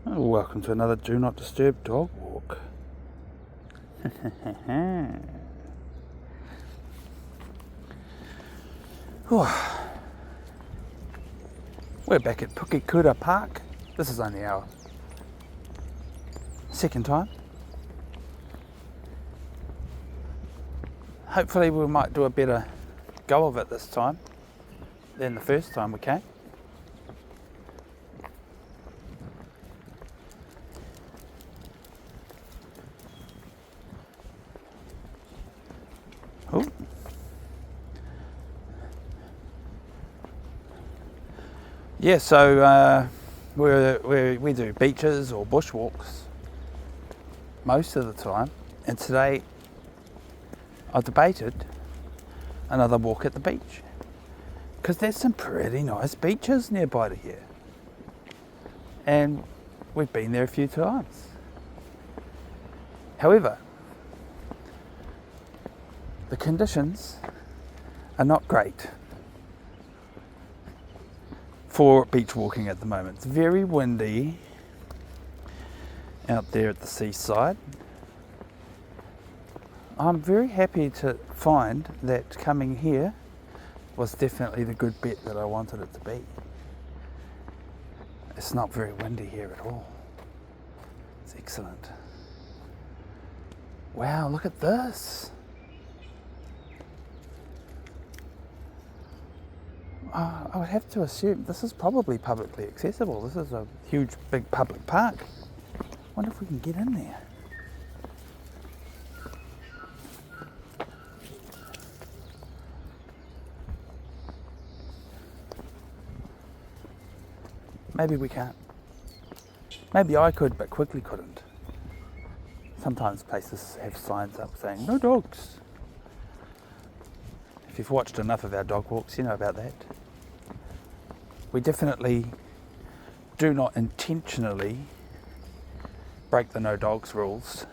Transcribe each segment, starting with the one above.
Welcome to another Do Not Disturb dog walk. We're back at Pukekura Park. This is only our second time. Hopefully we might do a better go of it this time than the first time we came. Oh. Yeah, so we do beaches or bushwalks most of the time, and today I debated another walk at the beach because there's some pretty nice beaches nearby to here, and we've been there a few times. However, the conditions are not great for beach walking at the moment. It's very windy out there at the seaside. I'm very happy to find that coming here was definitely the good bet that I wanted it to be. It's not very windy here at all. It's excellent. Wow, look at this. I would have to assume this is probably publicly accessible. This is a huge, big public park. Wonder if we can get in there. Maybe we can't. Maybe I could, but Quigley couldn't. Sometimes places have signs up saying, no dogs. If you've watched enough of our dog walks, you know about that. We definitely do not intentionally break the no dogs rules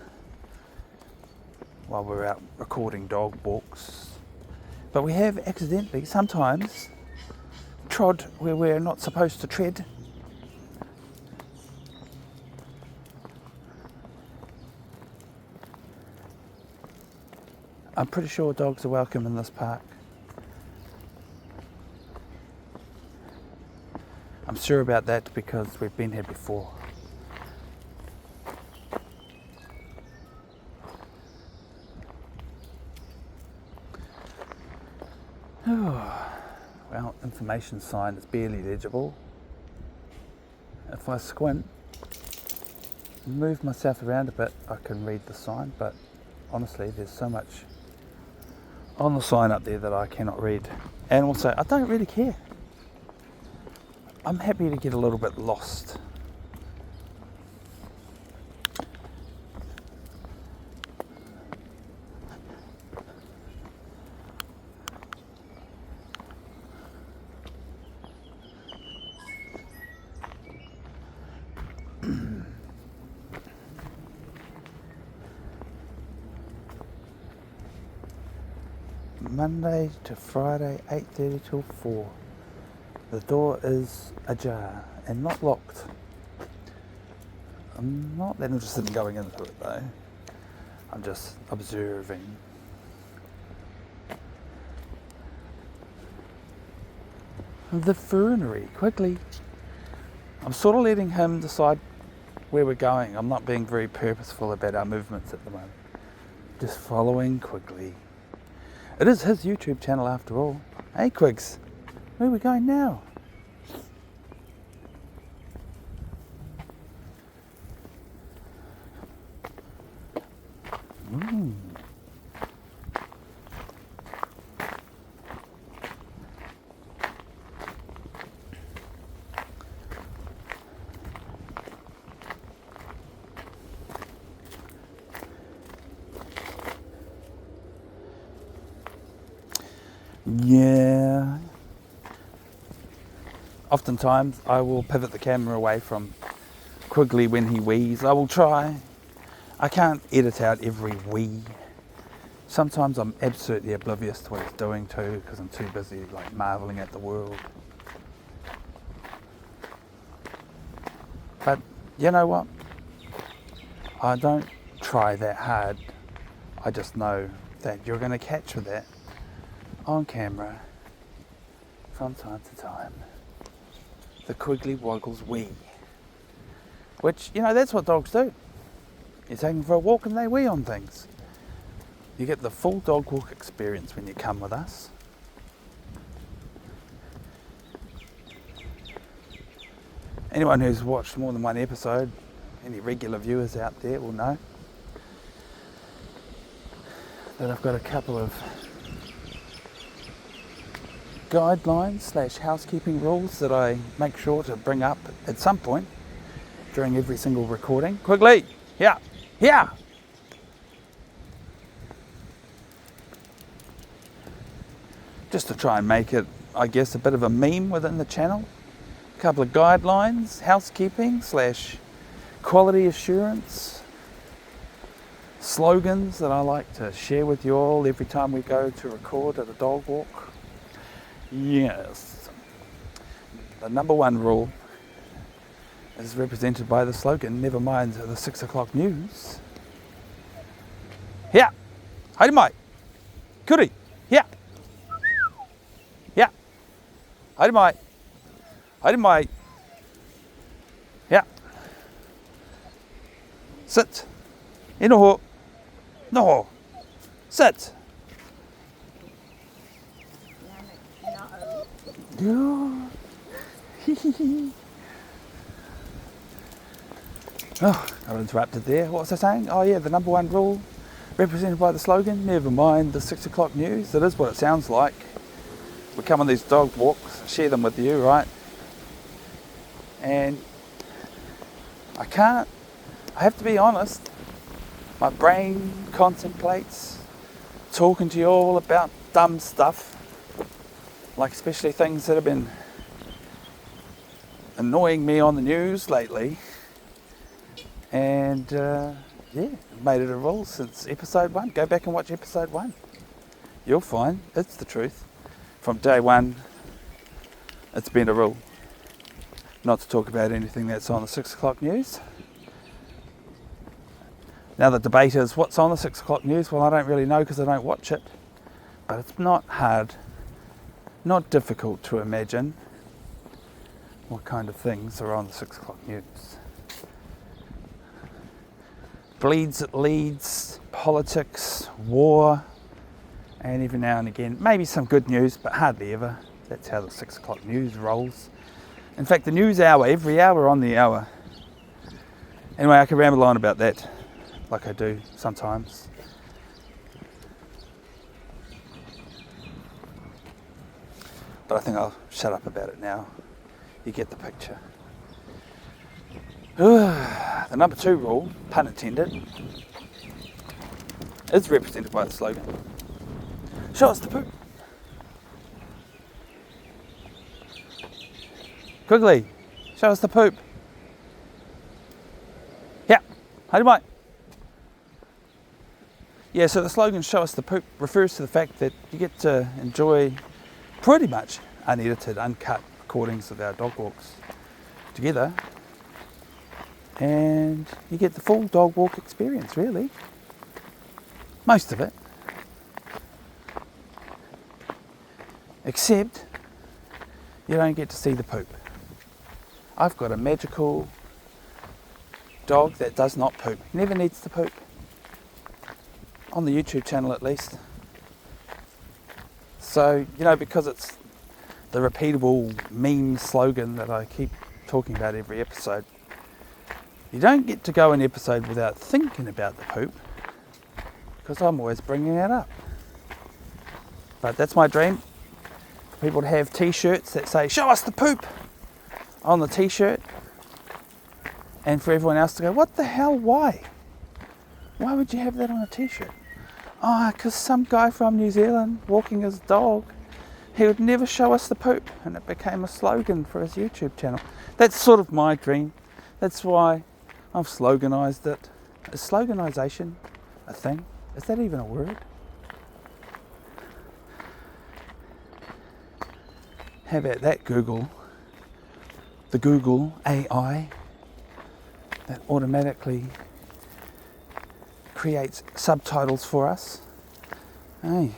while we're out recording dog walks. But we have accidentally sometimes trod where we're not supposed to tread. I'm pretty sure dogs are welcome in this park. I'm sure about that because we've been here before. Well, information sign is barely legible. If I squint, move myself around a bit, I can read the sign, but honestly, there's so much on the sign up there that I cannot read. And also, I don't really care. I'm happy to get a little bit lost. Monday to Friday, 8:30 till 4. The door is ajar and not locked. I'm not that interested in going into it though. I'm just observing. The fernery, quickly. I'm sort of letting him decide where we're going. I'm not being very purposeful about our movements at the moment. Just following Quigley. It is his YouTube channel after all. Hey Quigs, where are we going now? Yeah. Oftentimes I will pivot the camera away from Quigley when he wheezes. I will try. I can't edit out every wee. Sometimes I'm absolutely oblivious to what he's doing too because I'm too busy like marveling at the world. But you know what? I don't try that hard. I just know that you're going to capture that on camera from time to time. The Quigley Woggles wee. Which, that's what dogs do. You take them for a walk and they wee on things. You get the full dog walk experience when you come with us. Anyone who's watched more than one episode, any regular viewers out there will know that I've got a couple of guidelines / housekeeping rules that I make sure to bring up at some point during every single recording. Quigley, here. Just to try and make it, I guess, a bit of a meme within the channel. A couple of guidelines, housekeeping / quality assurance, slogans that I like to share with you all every time we go to record at a dog walk. Yes. The number one rule is represented by the slogan, never mind the 6 o'clock news. Here, haere mai, kuri, here. Haere mai, yeah. Sit, e noho, sit. Oh, I got interrupted there. What was I saying? Oh yeah, the number one rule, represented by the slogan, never mind the 6 o'clock news. That is what it sounds like. We come on these dog walks, share them with you, right? And I have to be honest, my brain contemplates talking to you all about dumb stuff, like especially things that have been annoying me on the news lately. And made it a rule since episode 1. Go back and watch episode 1. You'll find it's the truth. From day one, it's been a rule not to talk about anything that's on the 6 o'clock news. Now the debate is, what's on the 6 o'clock news? Well, I don't really know because I don't watch it. But it's not hard, not difficult to imagine what kind of things are on the 6 o'clock news. Bleeds, it leads, politics, war, and every now and again, maybe some good news, but hardly ever. That's how the 6 o'clock news rolls. In fact, the news hour, every hour on the hour. Anyway, I could ramble on about that, like I do sometimes. But I think I'll shut up about it now. You get the picture. The number 2 rule, pun intended, is represented by the slogan, show us the poop. Quigley, show us the poop. Yeah, haere mai. Yeah, so the slogan, show us the poop, refers to the fact that you get to enjoy pretty much unedited, uncut recordings of our dog walks together. And you get the full dog walk experience, really. Most of it. Except you don't get to see the poop. I've got a magical dog that does not poop. Never needs to poop. On the YouTube channel at least. So, because it's the repeatable meme slogan that I keep talking about every episode, you don't get to go an episode without thinking about the poop, because I'm always bringing it up. But that's my dream, for people to have t-shirts that say, show us the poop, on the t-shirt, and for everyone else to go, what the hell, why? Why would you have that on a t-shirt? Oh, because some guy from New Zealand walking his dog, he would never show us the poop, and it became a slogan for his YouTube channel. That's sort of my dream. That's why I've sloganized it. Is sloganization a thing? Is that even a word? How about that, Google? The Google AI. that automatically creates subtitles for us. Hey.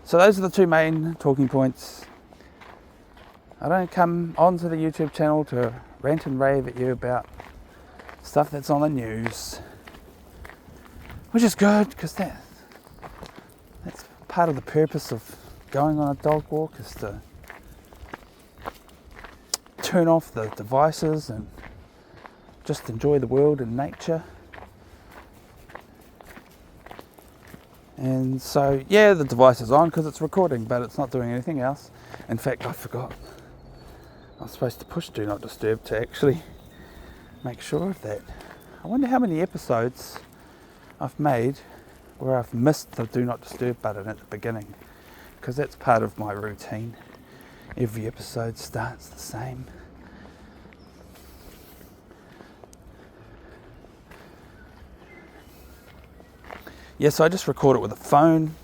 So those are the two main talking points. I don't come onto the YouTube channel to rant and rave at you about stuff that's on the news, which is good, because that's part of the purpose of going on a dog walk, is to turn off the devices and just enjoy the world and nature. And so, yeah, the device is on because it's recording, but it's not doing anything else. In fact, I forgot. I was supposed to push Do Not Disturb to actually make sure of that. I wonder how many episodes I've made where I've missed the Do Not Disturb button at the beginning, because that's part of my routine. Every episode starts the same. Yes, I just record it with a phone,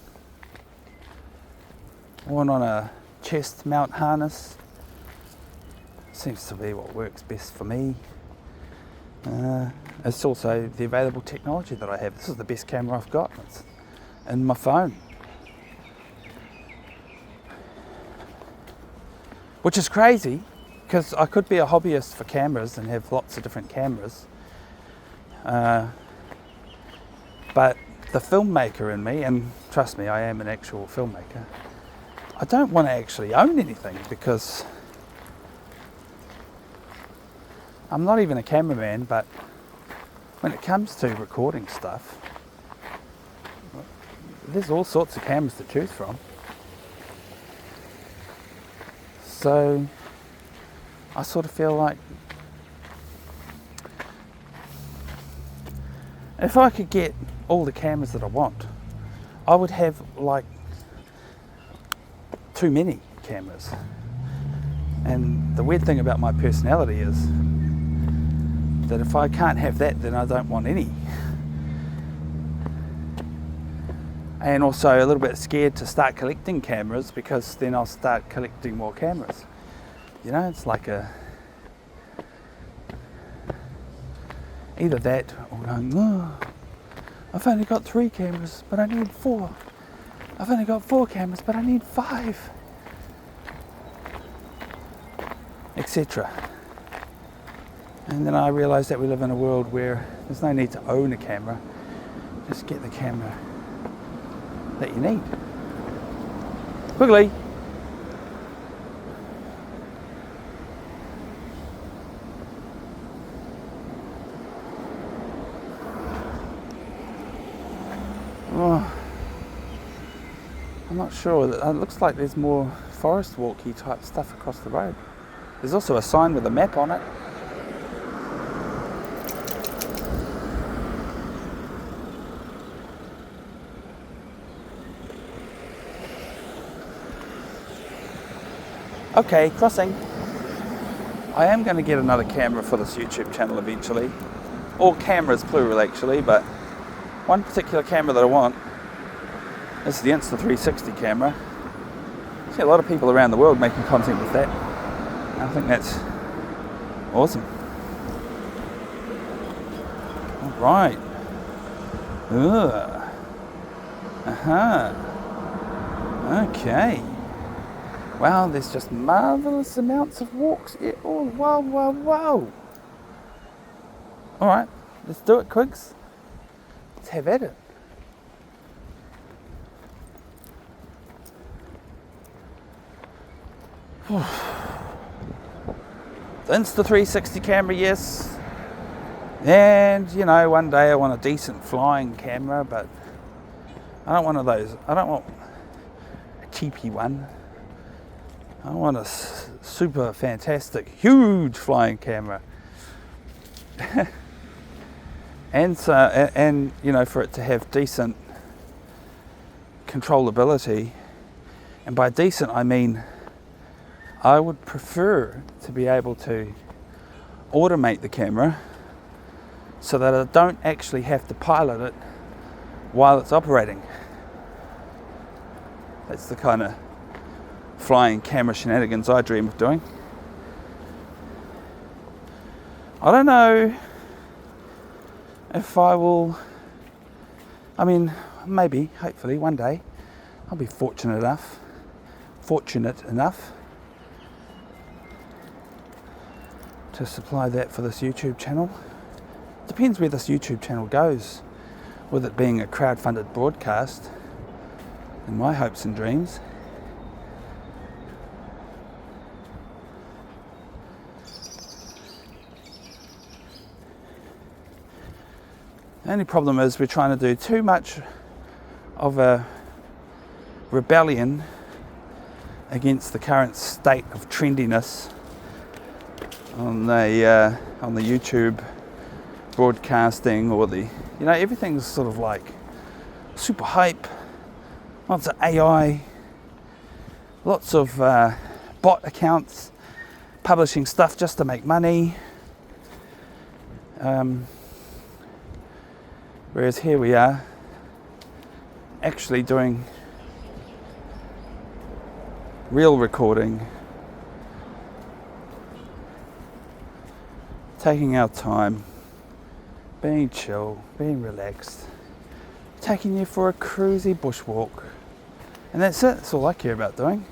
one on a chest mount harness. Seems to be what works best for me. It's also the available technology that I have. This is the best camera I've got. It's in my phone. Which is crazy, because I could be a hobbyist for cameras and have lots of different cameras. But the filmmaker in me, and trust me, I am an actual filmmaker, I don't want to actually own anything, because I'm not even a cameraman, but when it comes to recording stuff, there's all sorts of cameras to choose from. So I sort of feel like if I could get all the cameras that I want, I would have like too many cameras. And the weird thing about my personality is that if I can't have that, then I don't want any. And also a little bit scared to start collecting cameras, because then I'll start collecting more cameras. You know, it's like either that or going, oh, I've only got 3 cameras, but I need 4. I've only got 4 cameras, but I need 5. Etc. And then I realised that we live in a world where there's no need to own a camera. Just get the camera that you need. Quigley. Oh, I'm not sure. It looks like there's more forest walky type stuff across the road. There's also a sign with a map on it. Okay, crossing. I am going to get another camera for this YouTube channel eventually. All cameras, plural actually, but one particular camera that I want is the Insta360 camera. I see a lot of people around the world making content with that. I think that's awesome. All right. Okay. Wow, there's just marvellous amounts of walks. Yeah. Oh, wow, wow, wow. All right, let's do it, Quigs. Let's have at it. The Insta360 camera, yes. And, you know, one day I want a decent flying camera, but I don't want one of those. I don't want a cheapy one. I want a super fantastic, huge flying camera. and you know, for it to have decent controllability, and by decent I mean I would prefer to be able to automate the camera so that I don't actually have to pilot it while it's operating. That's the kind of flying camera shenanigans I dream of doing. I don't know if I will. I mean, maybe, hopefully, one day I'll be fortunate enough to supply that for this YouTube channel. Depends where this YouTube channel goes, with it being a crowd-funded broadcast, in my hopes and dreams. The only problem is we're trying to do too much of a rebellion against the current state of trendiness on the YouTube broadcasting, or everything's sort of like super hype, lots of AI, lots of bot accounts publishing stuff just to make money. Whereas here we are, actually doing real recording, taking our time, being chill, being relaxed, taking you for a cruisy bushwalk, and that's it. That's all I care about doing.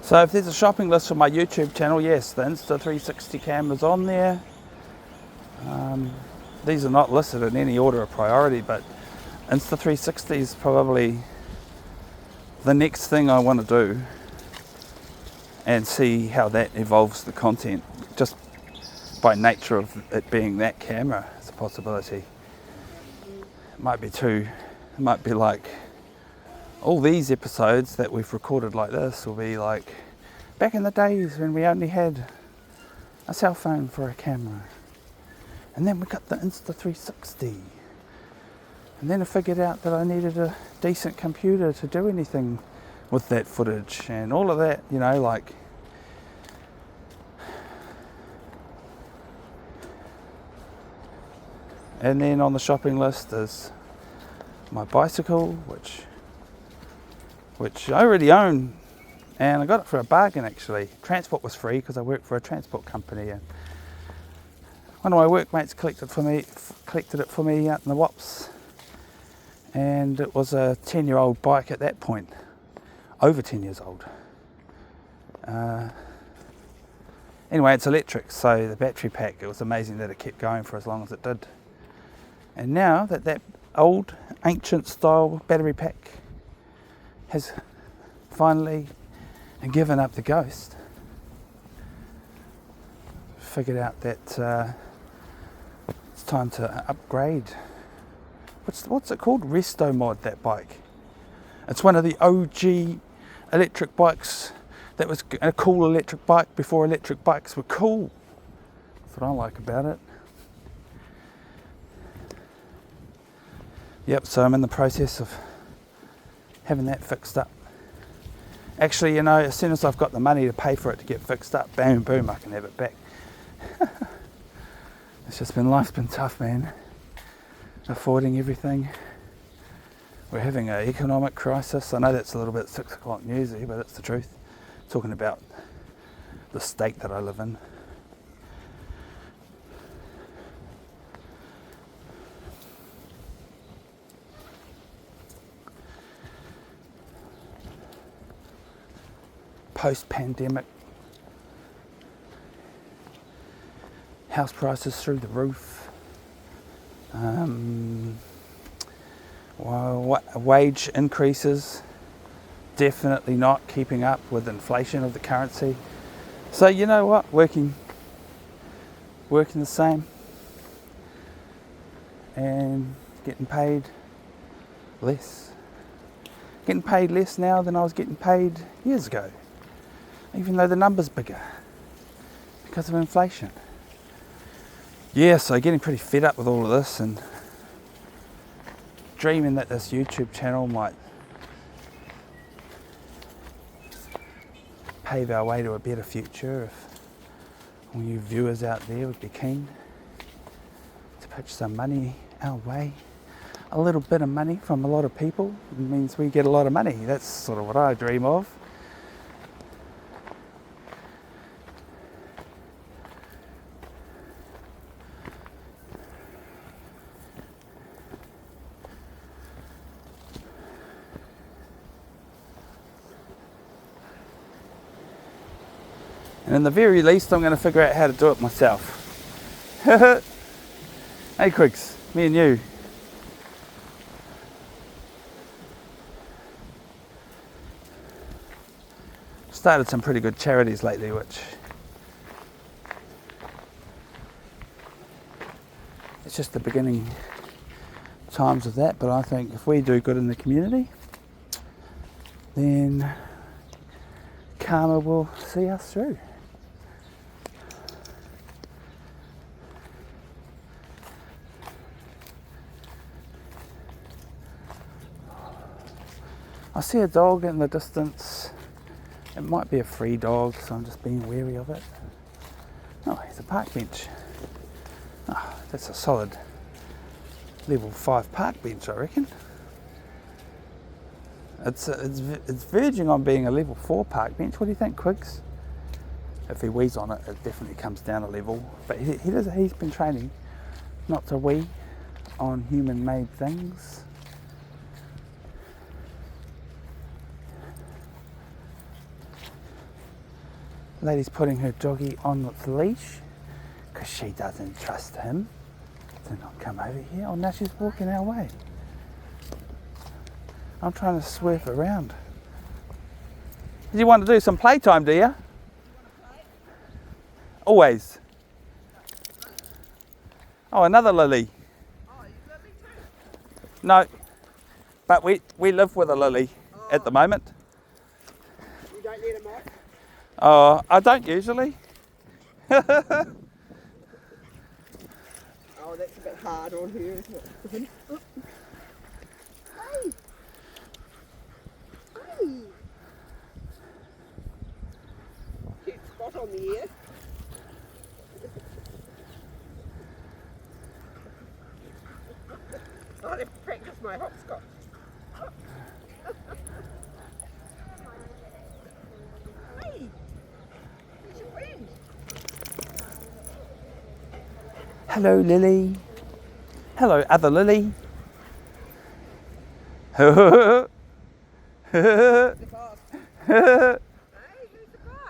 So if there's a shopping list for my YouTube channel, yes, the Insta360 camera's on there. These are not listed in any order of priority, but Insta360 is probably the next thing I want to do, and see how that evolves the content, just by nature of it being that camera. It's a possibility. It might be like all these episodes that we've recorded like this will be like back in the days when we only had a cell phone for a camera, and then we got the Insta360, and then I figured out that I needed a decent computer to do anything with that footage and all of that, and then on the shopping list is my bicycle, which I already own, and I got it for a bargain actually. Transport was free because I work for a transport company, and one of my workmates collected it for me out in the Wops, and it was a 10-year-old bike at that point, over 10 years old. Anyway, it's electric, so the battery pack, it was amazing that it kept going for as long as it did. And now that old ancient style battery pack has finally given up the ghost, figured out that it's time to upgrade. What's it called? Resto mod, that bike. It's one of the OG electric bikes that was a cool electric bike before electric bikes were cool. That's what I like about it. Yep, so I'm in the process of having that fixed up. Actually, as soon as I've got the money to pay for it to get fixed up, bam, boom, I can have it back. Life's been tough, man. Affording everything. We're having an economic crisis. I know that's a little bit 6 o'clock newsy, but it's the truth. Talking about the state that I live in. Post-pandemic, house prices through the roof, wage increases definitely not keeping up with inflation of the currency. So you know what, working the same and getting paid less. Getting paid less now than I was getting paid years ago. even though the number's bigger because of inflation. Yeah, so getting pretty fed up with all of this and dreaming that this YouTube channel might pave our way to a better future. If all you viewers out there would be keen to pitch some money our way. A little bit of money from a lot of people means we get a lot of money. That's sort of what I dream of. And in the very least, I'm going to figure out how to do it myself. Hey Quigs, me and you. Started some pretty good charities lately, which it's just the beginning times of that, but I think if we do good in the community, then karma will see us through. I see a dog in the distance. It might be a free dog, so I'm just being wary of it. Oh, it's a park bench. Oh, that's a solid level 5 park bench, I reckon. It's verging on being a level 4 park bench. What do you think, Quigs? If he wheezes on it, it definitely comes down a level. But he's been training not to wee on human-made things. Lady's putting her doggy on its leash because she doesn't trust him to not come over here. Oh, now she's walking our way. I'm trying to swerve around. Do you want to do some playtime, do you? Always. Oh, another lily. Oh, you love me too? No, but we live with a lily at the moment. You don't need a mic? I don't usually. Oh, that's a bit hard on here, isn't it? Hey! Hey! Cute spot on the ear. I have to practice my hopscotch. Hey! Where's your friend? Hello, Lily. Hello, other Lily. Who's the boss? Hey, who's the boss?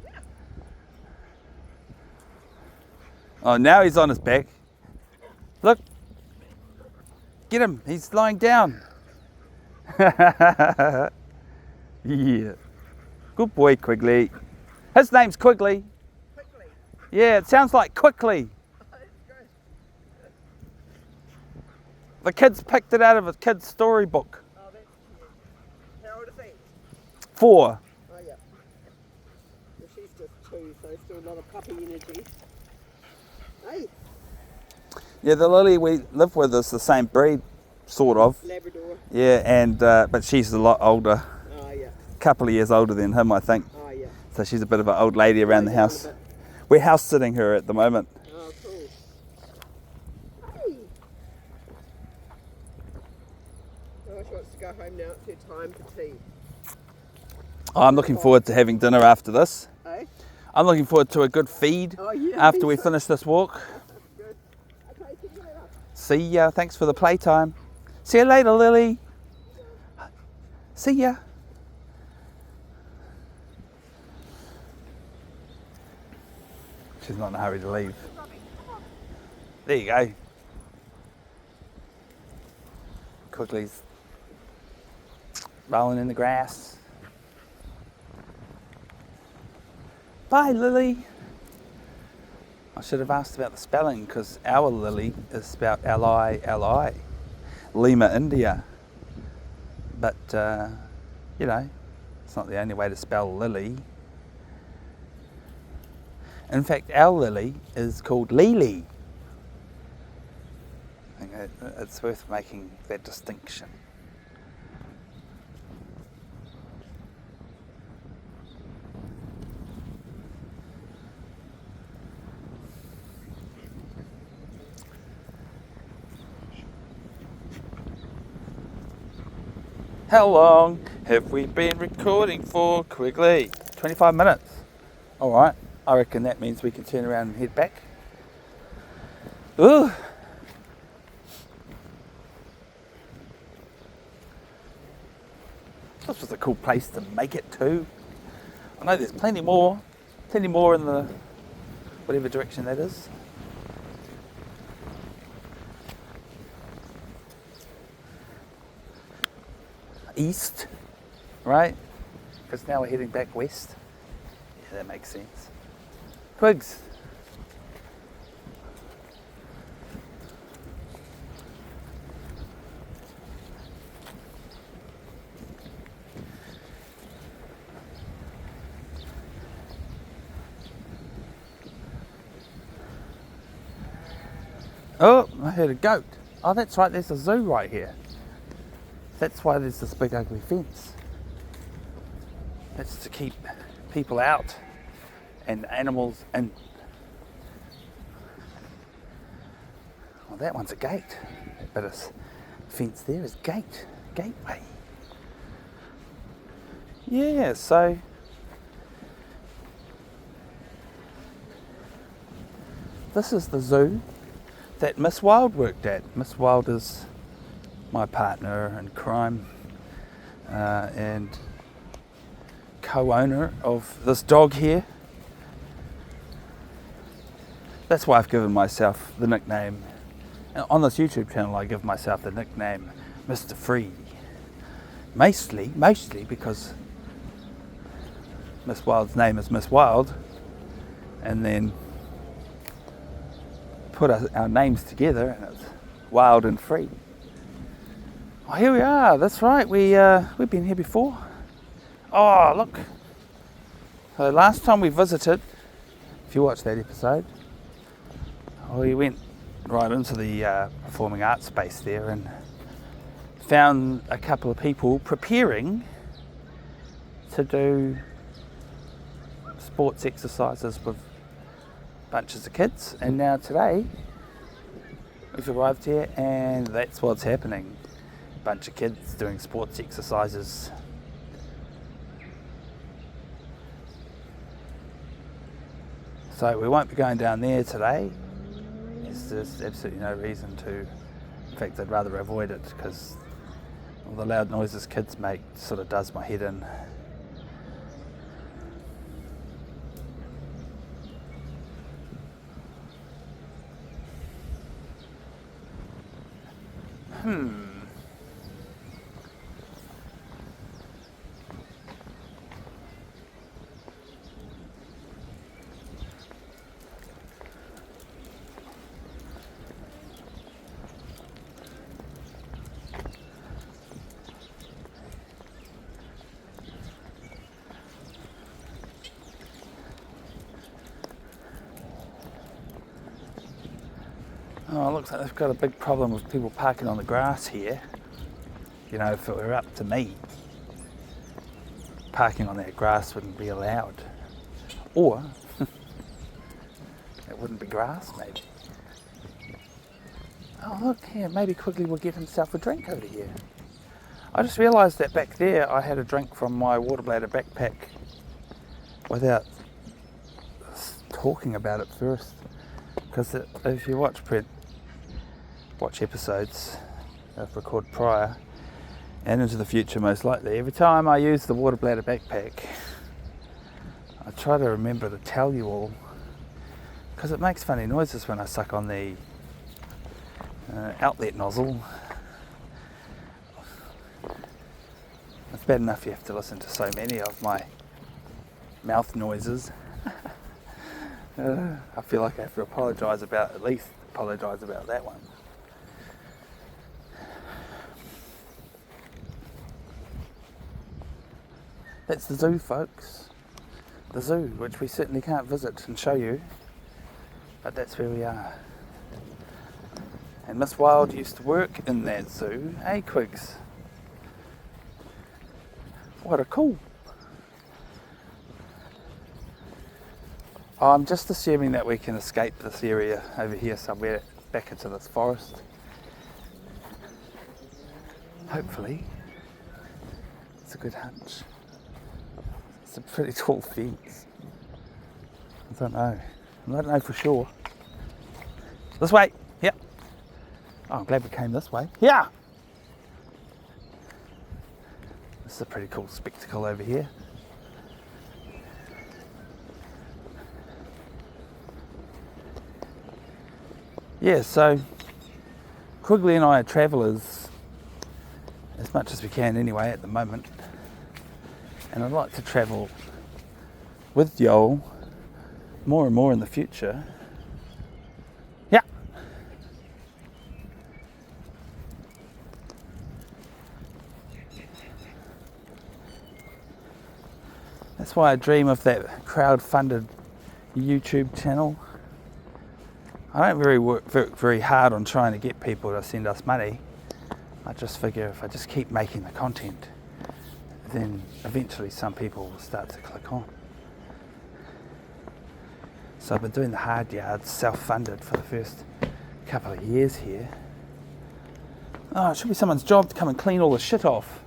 Yeah. Oh, now he's on his back. Look. Get him. He's lying down. Yeah. Good boy, Quigley. His name's Quigley. Quickly. Yeah, it sounds like quickly. That's good. The kid's picked it out of a kid's storybook. Oh, that's cute. How old is he? 4. Oh, yeah. Well, she's just 2, so still a lot of puppy energy. Hey, Yeah, the Lily we live with is the same breed, sort of. Labrador. Yeah, and but she's a lot older. Oh, yeah. Couple of years older than him, I think. Oh, yeah. So she's a bit of an old lady around the Slow down a house. bit. We're house sitting her at the moment. Oh, cool. Hey. Oh, she wants to go home now. It's her time for tea. I'm looking forward to having dinner after this. Eh? I'm looking forward to a good feed Oh, yeah. after we finish this walk. Good. Okay, see you later. See ya. Thanks for the playtime. See you later, Lily. See ya. She's not in a hurry to leave. There you go. Quigley's rolling in the grass. Bye, Lily. I should have asked about the spelling because our Lily is spelled Lili, Lima, India. But, you know, It's not the only way to spell lily. In fact, our lily is called Lily. I think it's worth making that distinction. How long have we been recording for, Quigley? 25 minutes. Alright, I reckon that means we can turn around and head back. Ooh. This was a cool place to make it to. I know there's plenty more in the whatever direction that is. East, right? Because now we're heading back west. Yeah, that makes sense. Quigs. Oh, I heard a goat. Oh, that's right, there's a zoo right here. That's why there's this big ugly fence. That's to keep people out and animals in. Well, that one's a gate, but a fence there is gateway. Yeah, so this is the zoo that Miss Wild worked at. Miss Wild is my partner in crime and co-owner of this dog here. That's why I've given myself the nickname. On this YouTube channel, I give myself the nickname Mr. Free. Mostly because Miss Wild's name is Miss Wild, and then put our names together and it's Wild and Free. Oh, here we are. That's right. We've been here before. Oh, look. So last time we visited, if you watched that episode, we went right into the performing arts space there and found a couple of people preparing to do sports exercises with bunches of kids. And now today, we've arrived here and that's what's happening. Bunch of kids doing sports exercises. So we won't be going down there today. There's absolutely no reason to. In fact, I'd rather avoid it because all the loud noises kids make sort of does my head in. Oh, it looks like they've got a big problem with people parking on the grass here. You know, if it were up to me, parking on that grass wouldn't be allowed. Or, it wouldn't be grass, maybe. Oh, look here, maybe Quigley will get himself a drink over here. I just realised that back there I had a drink from my water bladder backpack without talking about it first. Because if you watch episodes I've recorded prior and into the future most likely, every time I use the water bladder backpack I try to remember to tell you all, because it makes funny noises when I suck on the outlet nozzle. It's bad enough you have to listen to so many of my mouth noises. I feel like I have to apologise about that one. That's the zoo, folks. The zoo, which we certainly can't visit and show you, but that's where we are. And Miss Wild used to work in that zoo, eh, Quigs? What a cool. I'm just assuming that we can escape this area over here somewhere back into this forest. Hopefully. It's a good hunch. It's a pretty tall fence. I don't know. I don't know for sure. This way. Yep. Oh, I'm glad we came this way. Yeah. This is a pretty cool spectacle over here. Yeah, so Quigley and I are travellers as much as we can anyway at the moment. And I'd like to travel with Yoel more and more in the future. Yeah. That's why I dream of that crowd-funded YouTube channel. I don't work very hard on trying to get people to send us money. I just figure if I just keep making the content, then eventually some people will start to click on. So I've been doing the hard yards self-funded for the first couple of years here. Oh, it should be someone's job to come and clean all the shit off.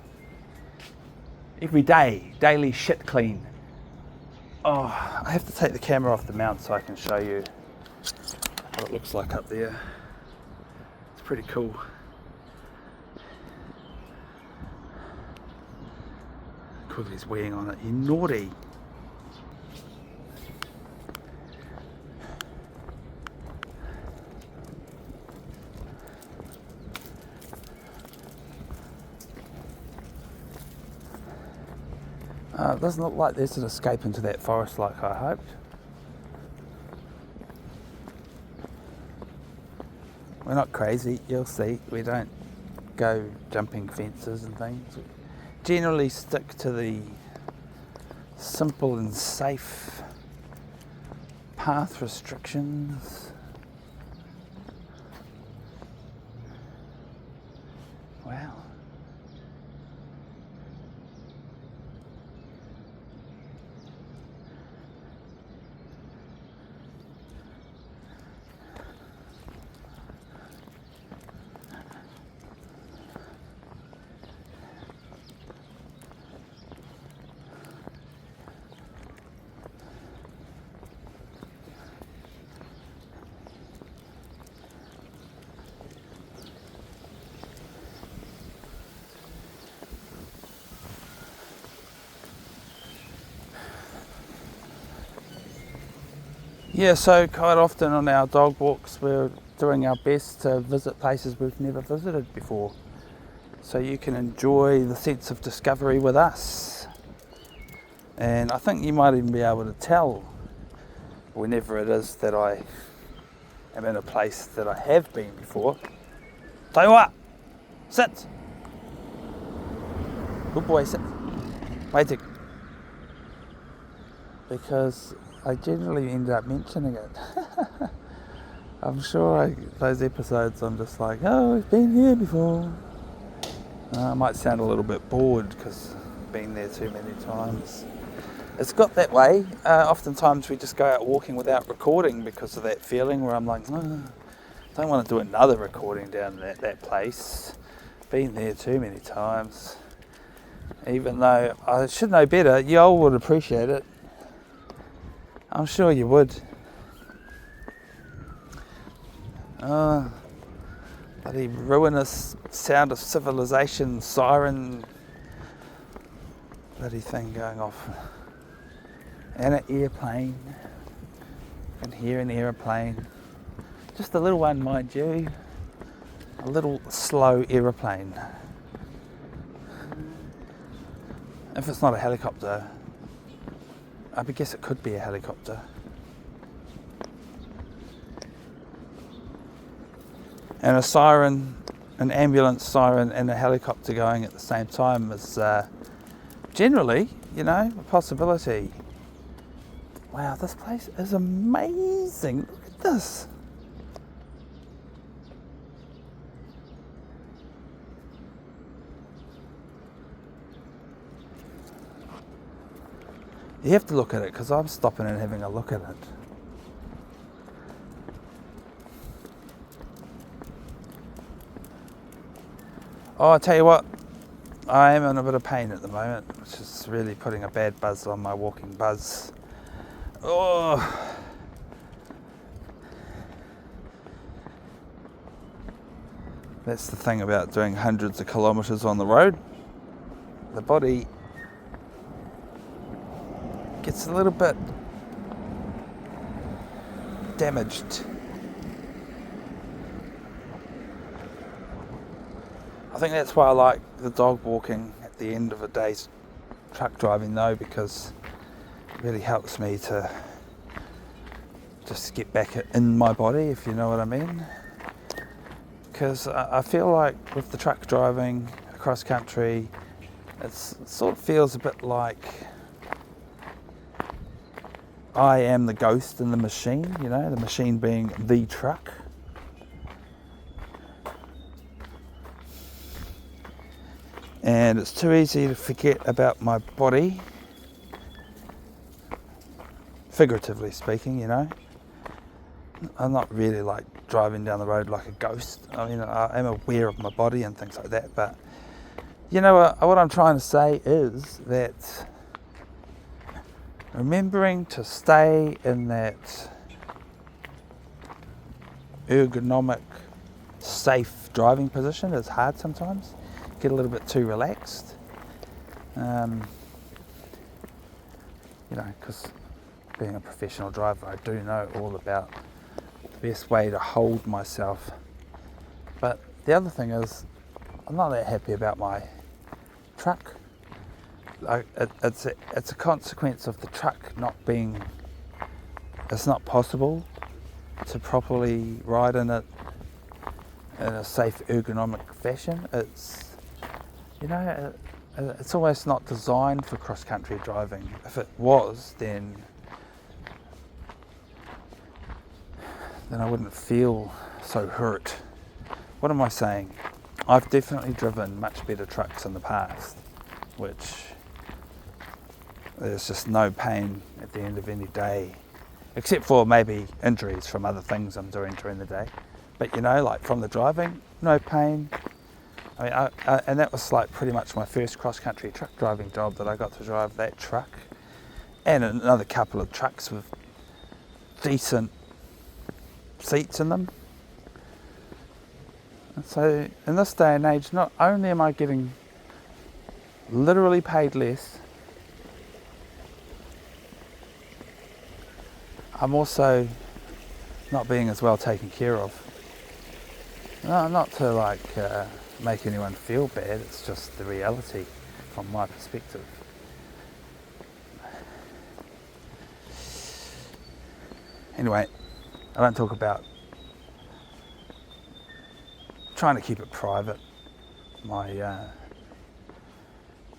Every day, daily shit clean. Oh, I have to take the camera off the mount so I can show you what it looks like up there. It's pretty cool. Quigley's weeing on it. You naughty. It doesn't look like there's an escape into that forest like I hoped. We're not crazy, you'll see. We don't go jumping fences and things. We generally stick to the simple and safe path restrictions. Wow. Yeah, so quite often on our dog walks we're doing our best to visit places we've never visited before, so you can enjoy the sense of discovery with us. And I think you might even be able to tell whenever it is that I am in a place that I have been before. Tell you what, sit. Good boy, sit. Waiting. Because I generally end up mentioning it. I'm sure those episodes I'm just like, oh, we've been here before. I might sound a little bit bored because I've been there too many times. It's got that way. Oftentimes we just go out walking without recording because of that feeling where I'm like, oh, I don't want to do another recording down that place. Been there too many times. Even though I should know better, y'all would appreciate it. I'm sure you would. Bloody ruinous sound of civilization siren bloody thing going off. And an airplane. You can hear an airplane. Just a little one, mind you. A little slow aeroplane. If it's not a helicopter, I guess it could be a helicopter. And a siren, an ambulance siren and a helicopter going at the same time is generally, you know, a possibility. Wow, this place is amazing. Look at this. You have to look at it because I'm stopping and having a look at it. Oh, I tell you what, I am in a bit of pain at the moment, which is really putting a bad buzz on my walking buzz. Oh. That's the thing about doing hundreds of kilometres on the road. The body gets a little bit damaged. I think that's why I like the dog walking at the end of a day's truck driving though, because it really helps me to just get back in my body, if you know what I mean. Because I feel like with the truck driving across country, it sort of feels a bit like I am the ghost in the machine, you know, the machine being the truck. And it's too easy to forget about my body, figuratively speaking, you know. I'm not really like driving down the road like a ghost. I mean, I am aware of my body and things like that, but you know what I'm trying to say is that remembering to stay in that ergonomic, safe driving position is hard sometimes. Get a little bit too relaxed, you know, because being a professional driver, I do know all about the best way to hold myself. But the other thing is, I'm not that happy about my truck. It's a consequence of the truck not being. It's not possible to properly ride in it in a safe, ergonomic fashion. It's, you know, it's almost not designed for cross-country driving. If it was, then I wouldn't feel so hurt. What am I saying? I've definitely driven much better trucks in the past, which there's just no pain at the end of any day, except for maybe injuries from other things I'm doing during the day. But you know, like from the driving, no pain. I mean, and that was like pretty much my first cross-country truck driving job, that I got to drive that truck and another couple of trucks with decent seats in them. And so in this day and age, not only am I getting literally paid less, I'm also not being as well taken care of. No, not to like make anyone feel bad, it's just the reality from my perspective. Anyway, I don't talk about trying to keep it private, my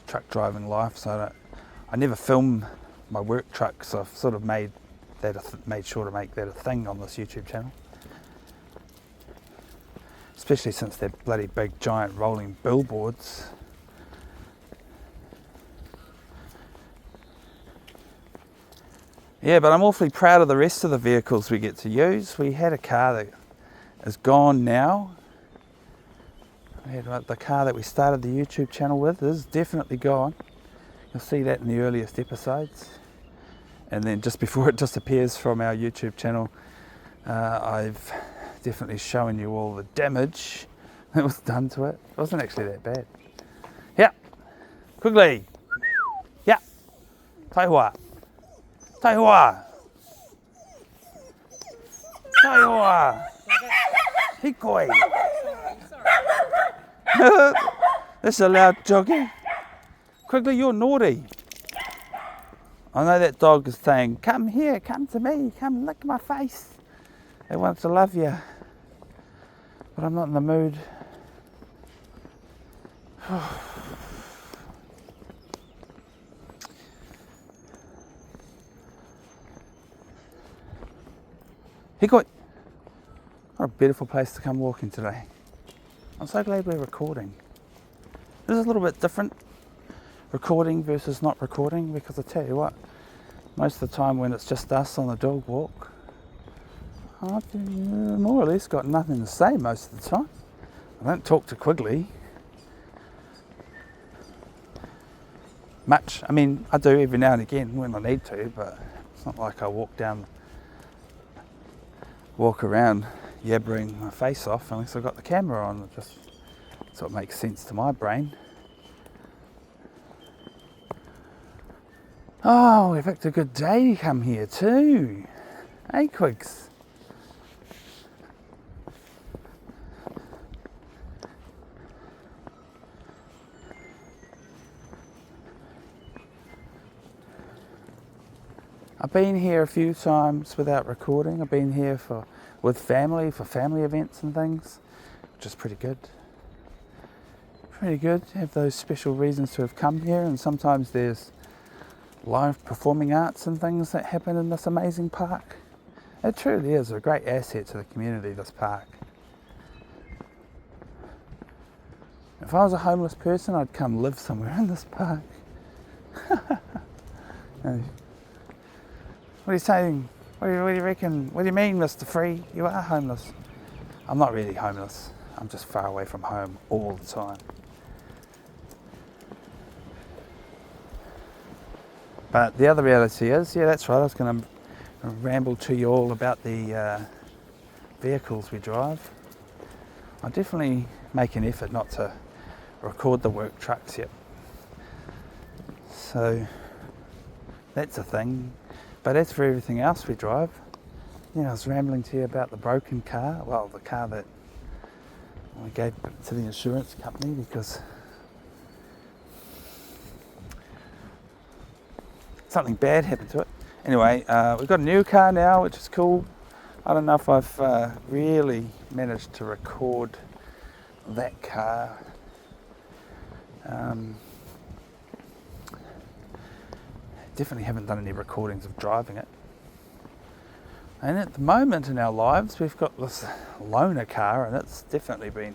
truck driving life, so I never film my work truck, so I've sort of made sure to make that a thing on this YouTube channel. Especially since they're bloody big, giant, rolling billboards. Yeah, but I'm awfully proud of the rest of the vehicles we get to use. We had a car that is gone now. We had the car that we started the YouTube channel with is definitely gone. You'll see that in the earliest episodes. And then just before it disappears from our YouTube channel, I've definitely showing you all the damage that was done to it. It wasn't actually that bad. Yeah, Quigley. Yeah, Taiwa. Taiwa. Taiwa. Hikoi. That's a loud jogging. Quigley, you're naughty. I know that dog is saying, come here, come to me, come lick my face. It wants to love you. But I'm not in the mood. Hikoi! What a beautiful place to come walking today. I'm so glad we're recording. This is a little bit different, recording versus not recording, because I tell you what, most of the time when it's just us on the dog walk, I've more or less got nothing to say most of the time. I don't talk to Quigley much. I mean, I do every now and again when I need to, but it's not like I walk around yabbering my face off unless I've got the camera on. It just sort of makes sense to my brain. Oh, we've picked a good day to come here too. Hey, Quigs. I've been here a few times without recording. I've been here with family, for family events and things, which is pretty good. Pretty good to have those special reasons to have come here, and sometimes there's live performing arts and things that happen in this amazing park. It truly is a great asset to the community, this park. If I was a homeless person, I'd come live somewhere in this park. What are you saying? What do you reckon? What do you mean, Mr. Free? You are homeless. I'm not really homeless. I'm just far away from home all the time. But the other reality is, yeah, that's right, I was going to ramble to you all about the vehicles we drive. I definitely make an effort not to record the work trucks yet. So that's a thing. But as for everything else we drive, I was rambling to you about the broken car. Well, the car that we gave to the insurance company because something bad happened to it. Anyway, we've got a new car now, which is cool. I don't know if I've really managed to record that car. Definitely haven't done any recordings of driving it. And at the moment in our lives, we've got this loaner car, and it's definitely been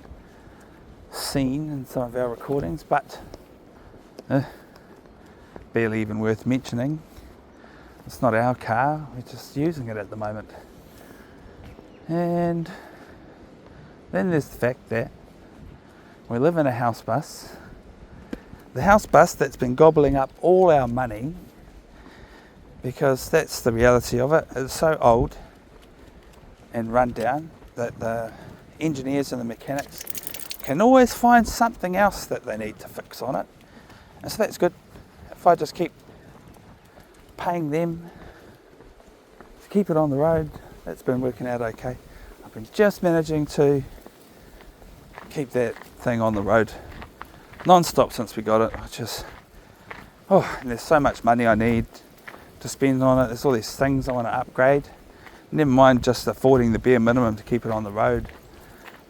seen in some of our recordings, but barely even worth mentioning. It's not our car, we're just using it at the moment. And then there's the fact that we live in a house bus. The house bus that's been gobbling up all our money, because that's the reality of it. It's so old and run down that the engineers and the mechanics can always find something else that they need to fix on it. And so that's good. If I just keep paying them to keep it on the road, that's been working out okay. I've been just managing to keep that thing on the road non-stop since we got it, which is, and there's so much money I need to spend on it. There's all these things I want to upgrade. Never mind just affording the bare minimum to keep it on the road,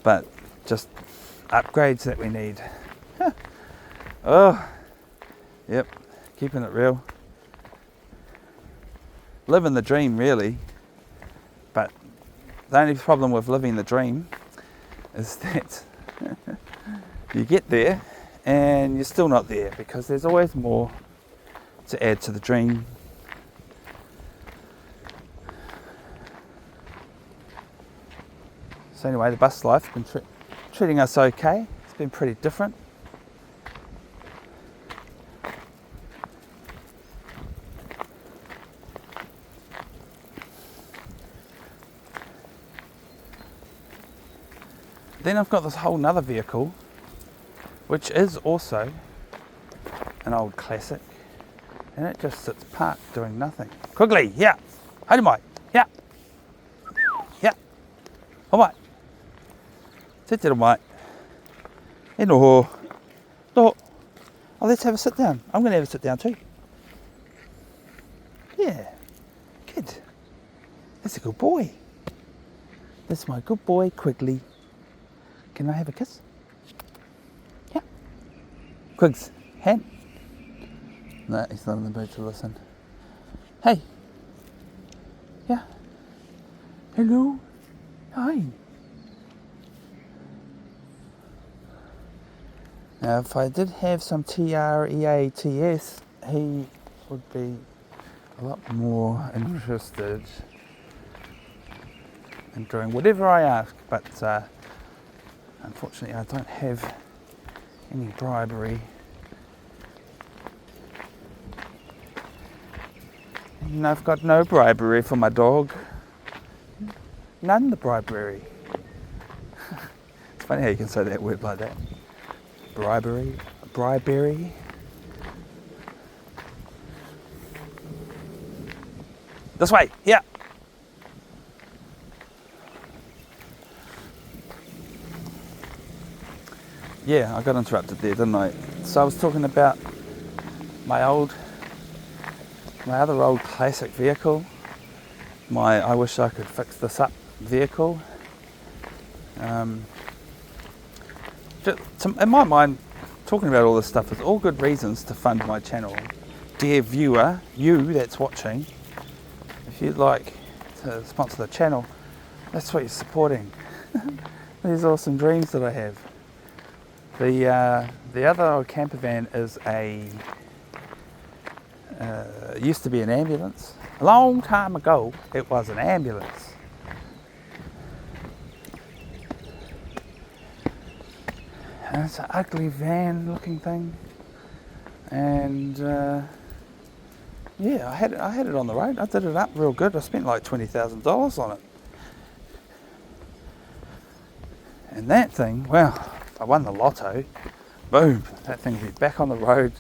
but just upgrades that we need. Yep, keeping it real. Living the dream, really. But the only problem with living the dream is that you get there and you're still not there, because there's always more to add to the dream. So anyway, the bus life has been treating us okay. It's been pretty different. Then I've got this whole nother vehicle, which is also an old classic, and it just sits parked doing nothing. Quigley, yeah, haere yeah, yeah, alright. Te te mai. E noho. No. Oh, let's have a sit down. I'm going to have a sit down too. Yeah. Good. That's a good boy. That's my good boy, Quigley. Can I have a kiss? Yeah. Quigs, hand. No, he's not in the mood to listen. Hey. Yeah. Hello? Hi. Now, if I did have some TREATS, he would be a lot more interested in doing whatever I ask, but unfortunately I don't have any bribery. And I've got no bribery for my dog. None the bribery. It's funny how you can say that word like that. Bribery. This way, here. Yeah, I got interrupted there, didn't I? So I was talking about my other old classic vehicle, my I wish I could fix this up vehicle. In my mind, talking about all this stuff is all good reasons to fund my channel. Dear viewer, you that's watching, if you'd like to sponsor the channel, that's what you're supporting. These awesome dreams that I have. The other old camper van is used to be an ambulance. A long time ago, it was an ambulance. And it's an ugly van looking thing. And yeah, I had it on the road. I did it up real good. I spent like $20,000 on it. And that thing, well, if I won the lotto, boom, that thing would be back on the road.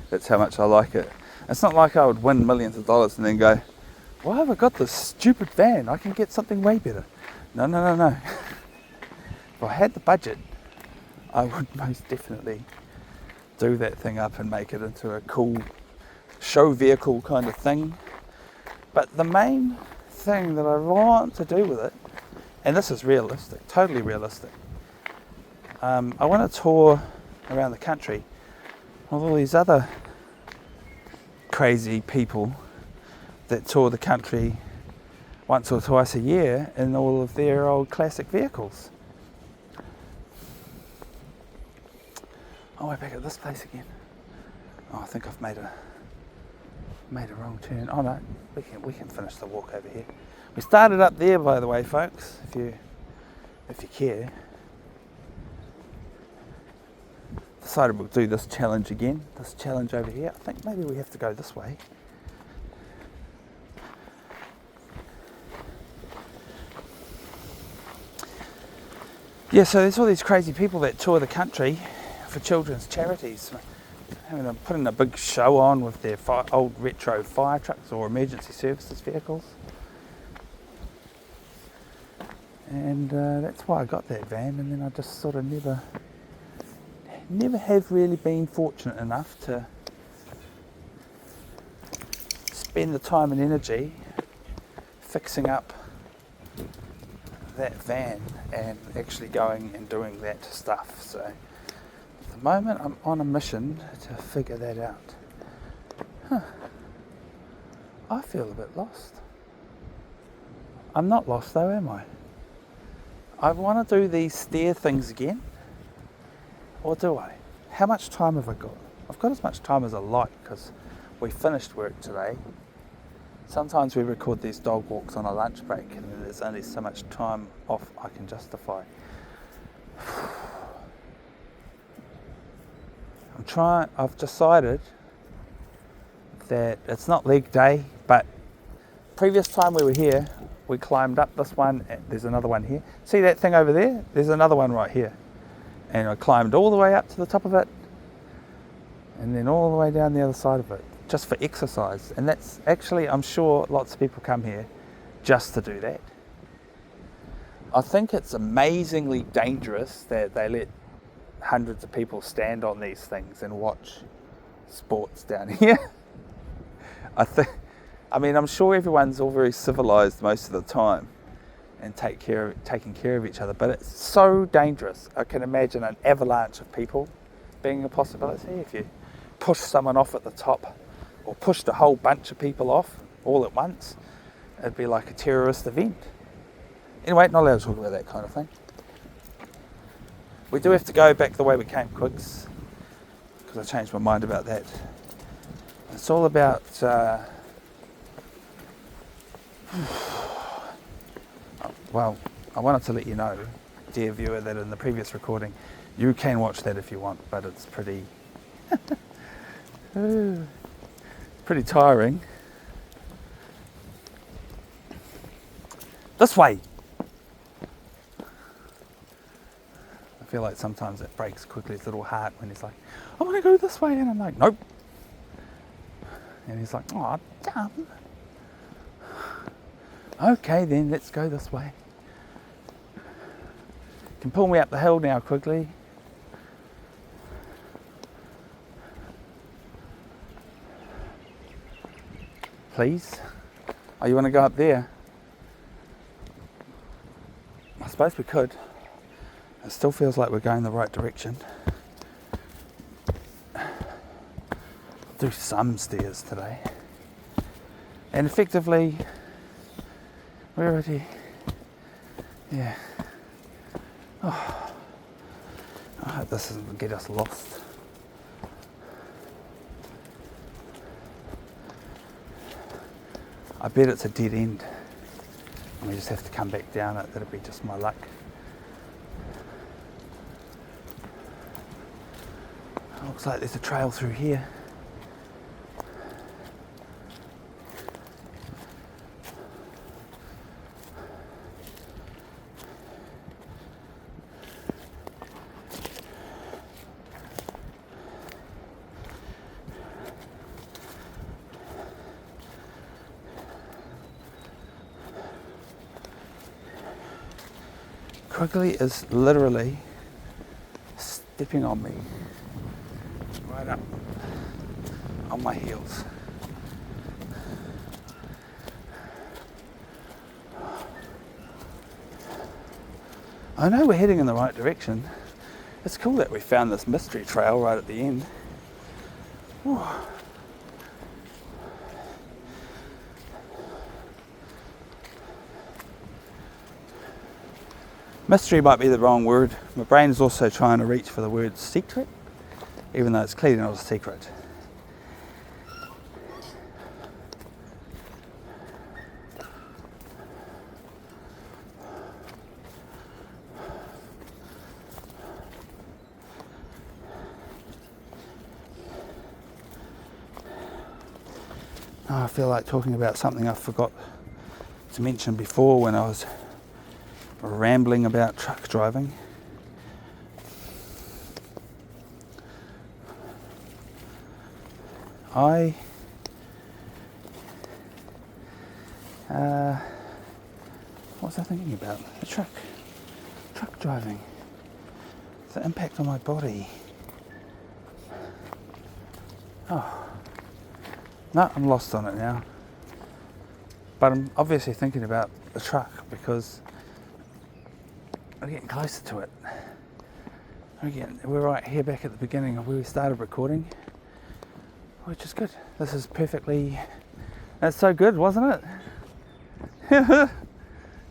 That's how much I like it. It's not like I would win millions of dollars and then go, why have I got this stupid van? I can get something way better. No. If I had the budget, I would most definitely do that thing up and make it into a cool show vehicle kind of thing. But the main thing that I want to do with it, and this is realistic, totally realistic, I want to tour around the country with all these other crazy people that tour the country once or twice a year in all of their old classic vehicles. Oh, we're back at this place again. Oh, I think I've made a wrong turn. Oh no, we can finish the walk over here. We started up there, by the way, folks, if you care. Decided we'll do this challenge again. This challenge over here. I think maybe we have to go this way. Yeah, so there's all these crazy people that tour the country for children's charities, putting a big show on with their old retro fire trucks or emergency services vehicles. And that's why I got that van, and then I just sort of never have really been fortunate enough to spend the time and energy fixing up that van and actually going and doing that stuff. So at the moment I'm on a mission to figure that out. I feel a bit lost. I'm not lost though, am I? I want to do these stair things again. Or do I? How much time have I got? I've got as much time as I like because we finished work today. Sometimes we record these dog walks on a lunch break and there's only so much time off I can justify. I've decided that it's not leg day, but previous time we were here, we climbed up this one, and there's another one here. See that thing over there? There's another one right here. And I climbed all the way up to the top of it and then all the way down the other side of it, just for exercise. And that's actually, I'm sure lots of people come here just to do that. I think it's amazingly dangerous that they let hundreds of people stand on these things and watch sports down here. I'm sure everyone's all very civilized most of the time and taking care of each other, but it's so dangerous. I can imagine an avalanche of people being a possibility if you push someone off at the top or pushed a whole bunch of people off all at once. It'd be like a terrorist event. Anyway, not allowed to talk about that kind of thing. We do have to go back the way we came, Quigs, because I changed my mind about that. It's all about well, I wanted to let you know, dear viewer, that in the previous recording you can watch that if you want, but it's pretty pretty tiring. This way. I feel like sometimes it breaks Quigley's little heart when he's like, I want to go this way, and I'm like, nope. And he's like, oh, damn. Okay then, let's go this way. You can pull me up the hill now, Quigley. Please? Oh, you want to go up there? I suppose we could. It still feels like we're going the right direction. I'll do some stairs today. And effectively, we're already, yeah. Oh, I hope this doesn't get us lost. I bet it's a dead end. And we just have to come back down it. That'll be just my luck. Looks like there's a trail through here. Quigley is literally stepping on me, right up on my heels. I know we're heading in the right direction. It's cool that we found this mystery trail right at the end. Whew. Mystery might be the wrong word. My brain's also trying to reach for the word secret, even though it's clearly not a secret. Oh, I feel like talking about something I forgot to mention before when I was rambling about truck driving. What was I thinking about? The truck driving. The impact on my body. Oh. No, I'm lost on it now. But I'm obviously thinking about the truck because we're getting closer to it. We're right here back at the beginning of where we started recording, which is good. This is perfectly, that's so good, wasn't it?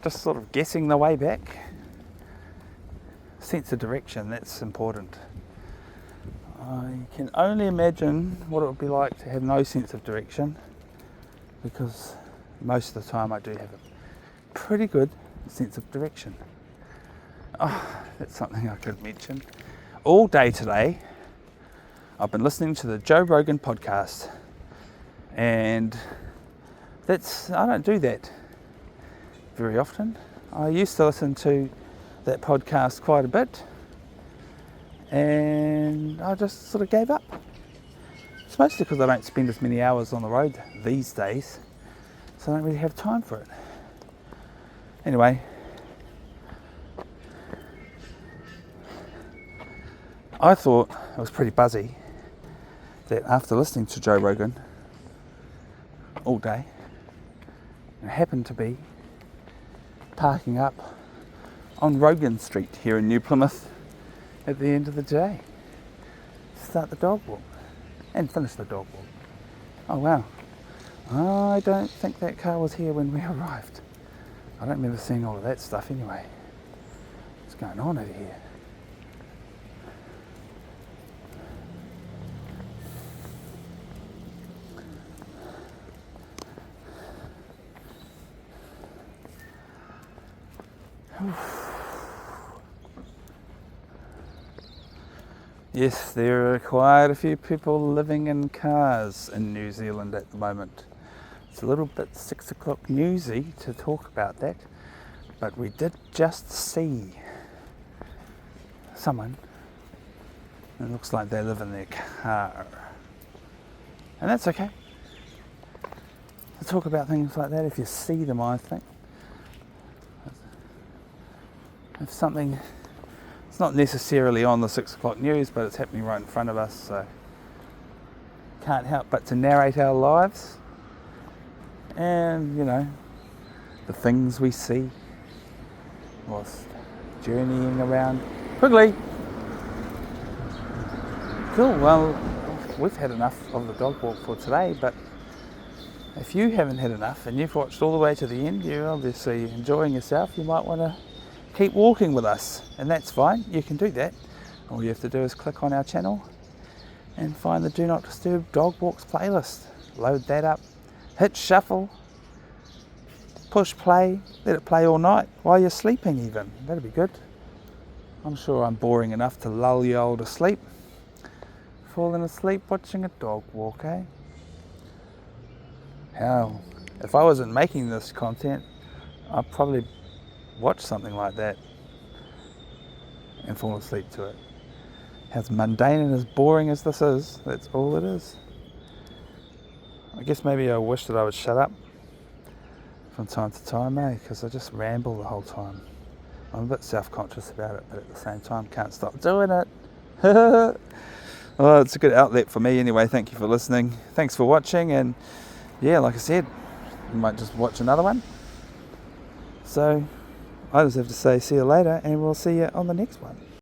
Just sort of guessing the way back. Sense of direction, that's important. I can only imagine what it would be like to have no sense of direction, because most of the time I do have a pretty good sense of direction. Oh, that's something I could mention. All day today, I've been listening to the Joe Rogan podcast, and I don't do that very often. I used to listen to that podcast quite a bit, and I just sort of gave up. It's mostly because I don't spend as many hours on the road these days, so I don't really have time for it. Anyway, I thought it was pretty buzzy that after listening to Joe Rogan all day, I happened to be parking up on Rogan Street here in New Plymouth at the end of the day to start the dog walk and finish the dog walk. Oh wow, I don't think that car was here when we arrived. I don't remember seeing all of that stuff anyway. What's going on over here? Yes, there are quite a few people living in cars in New Zealand at the moment. It's a little bit 6 o'clock newsy to talk about that, but we did just see someone. It looks like they live in their car. And that's okay. To talk about things like that if you see them, I think. If something, it's not necessarily on the 6 o'clock news, but it's happening right in front of us, so can't help but to narrate our lives and, you know, the things we see whilst journeying around Quigley. Cool, well, we've had enough of the dog walk for today, but if you haven't had enough and you've watched all the way to the end, you're obviously enjoying yourself, you might want to keep walking with us, and that's fine, you can do that. All you have to do is click on our channel and find the Do Not Disturb Dog Walks playlist. Load that up, hit shuffle, push play, let it play all night while you're sleeping even. That'd be good. I'm sure I'm boring enough to lull you all to sleep. Falling asleep watching a dog walk, eh? Hell, if I wasn't making this content, I'd probably watch something like that and fall asleep to it. As mundane and as boring as this is, that's all it is. I guess maybe I wish that I would shut up from time to time, because I just ramble the whole time. I'm a bit self-conscious about it, but at the same time can't stop doing it. Well, it's a good outlet for me anyway. Thank you for listening. Thanks for watching, and yeah, like I said, you might just watch another one. So I just have to say see you later, and we'll see you on the next one.